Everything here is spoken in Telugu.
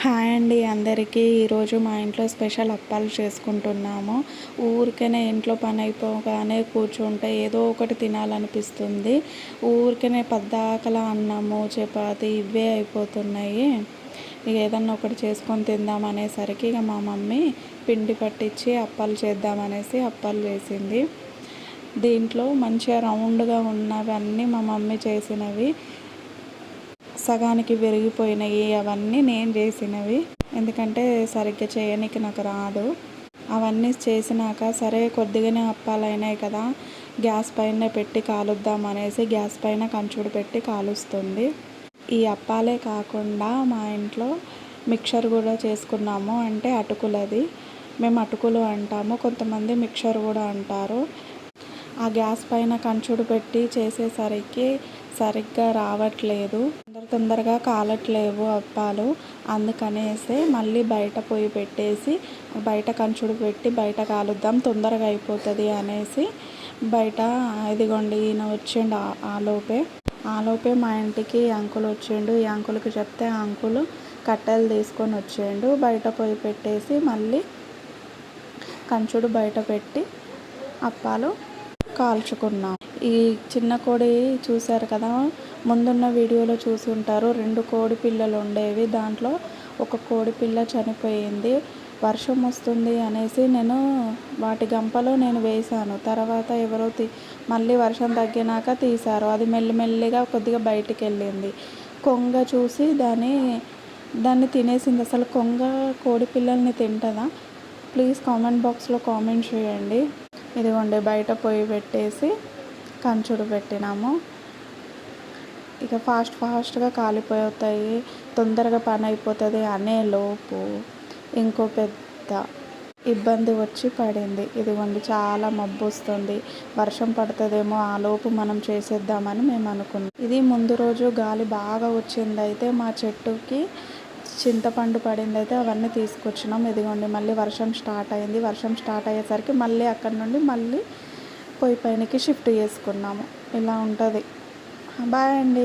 హాయ్ అండి అందరికీ. ఈరోజు మా ఇంట్లో స్పెషల్ అప్పాలు చేసుకుంటున్నాము. ఊరికనే ఇంట్లో పని అయిపోగానే కూర్చుంటే ఏదో ఒకటి తినాలనిపిస్తుంది. ఊరికనే పద్దాకల అన్నము చపాతి ఇవే అయిపోతున్నాయి. ఇక ఏదన్నా ఒకటి చేసుకొని తిందాం అనేసరికి ఇక మా మమ్మీ పిండి పట్టించి అప్పాలు చేద్దామనేసి అప్పాలు చేసింది. దీంట్లో మంచిగా రౌండ్గా ఉన్నవన్నీ మా మమ్మీ చేసినవి. సగానికి విరిగిపోయినాయి అవన్నీ నేను చేసినవి. ఎందుకంటే సరిగ్గా చేయడానికి నాకు రాదు. అవన్నీ చేసినాక సరే కొద్దిగానే అప్పాలు అయినాయి కదా, గ్యాస్ పైన పెట్టి కాలుద్దాం అనేసి గ్యాస్ పైన కంచుడు పెట్టి కాలుస్తుంది. ఈ అప్పాలే కాకుండా మా ఇంట్లో మిక్చర్ కూడా చేసుకున్నాము. అంటే అటుకులది, మేము అటుకులు అంటాము, కొంతమంది మిక్చర్ కూడా అంటారు. ఆ గ్యాస్ పైన కంచుడు పెట్టి చేసేసరికి సరిగ్గా రావట్లేదు, తొందరగా కాలట్లేవు అప్పాలు. అందుకనేసి మళ్ళీ బయట పొయ్యి పెట్టేసి బయట కంచుడు పెట్టి బయట కాలుద్దాం తొందరగా అయిపోతుంది అనేసి బయట ఇదిగోండి ఈయన వచ్చిండు. ఆలోపే మా ఇంటికి అంకుల్ వచ్చిండు. ఈ అంకుల్కి చెప్తే ఆ అంకుల్ కట్టెలు తీసుకొని వచ్చిండు. బయట పొయ్యి పెట్టేసి మళ్ళీ కంచుడు బయట పెట్టి అప్పాలు కాల్చుకున్నాం. ఈ చిన్న కోడి చూశారు కదా, ముందున్న వీడియోలో చూసి ఉంటారు. 2 కోడి పిల్లలు ఉండేవి. దాంట్లో ఒక కోడి పిల్ల చనిపోయింది. వర్షం వస్తుంది అనేసి నేను వాటి గంపలో నేను వేశాను. తర్వాత ఎవరో మళ్ళీ వర్షం తగ్గినాక తీశారు. అది మెల్లిమెల్లిగా కొద్దిగా బయటికి వెళ్ళింది. కొంగ చూసి దాన్ని తినేసింది. అసలు కొంగ కోడి పిల్లల్ని తింటుందా? ప్లీజ్ కామెంట్ బాక్స్లో కామెంట్ చేయండి. ఇదిగోండి బయట పొయ్యి పెట్టేసి కంచుడు పెట్టినాము. ఇక ఫాస్ట్గా కాలిపోతాయి, తొందరగా పని అయిపోతుంది అనే లోపు ఇంకో పెద్ద ఇబ్బంది వచ్చి పడింది. ఇదిగోండి చాలా మబ్బు వస్తుంది, వర్షం పడుతుందేమో, ఆ లోపు మనం చేసేద్దామని మేము అనుకున్నాం. ఇది ముందు రోజు గాలి బాగా వచ్చింది. అయితే మా చెట్టుకి చింతపండు పడింది. అయితే అవన్నీ తీసుకొచ్చినాం. ఇదిగోండి మళ్ళీ వర్షం స్టార్ట్ అయింది. వర్షం స్టార్ట్ అయ్యేసరికి మళ్ళీ అక్కడి నుండి మళ్ళీ పొయ్యి పైనకి షిఫ్ట్ చేసుకున్నాము. ఇలా ఉంటుంది. బాయ్ అండి.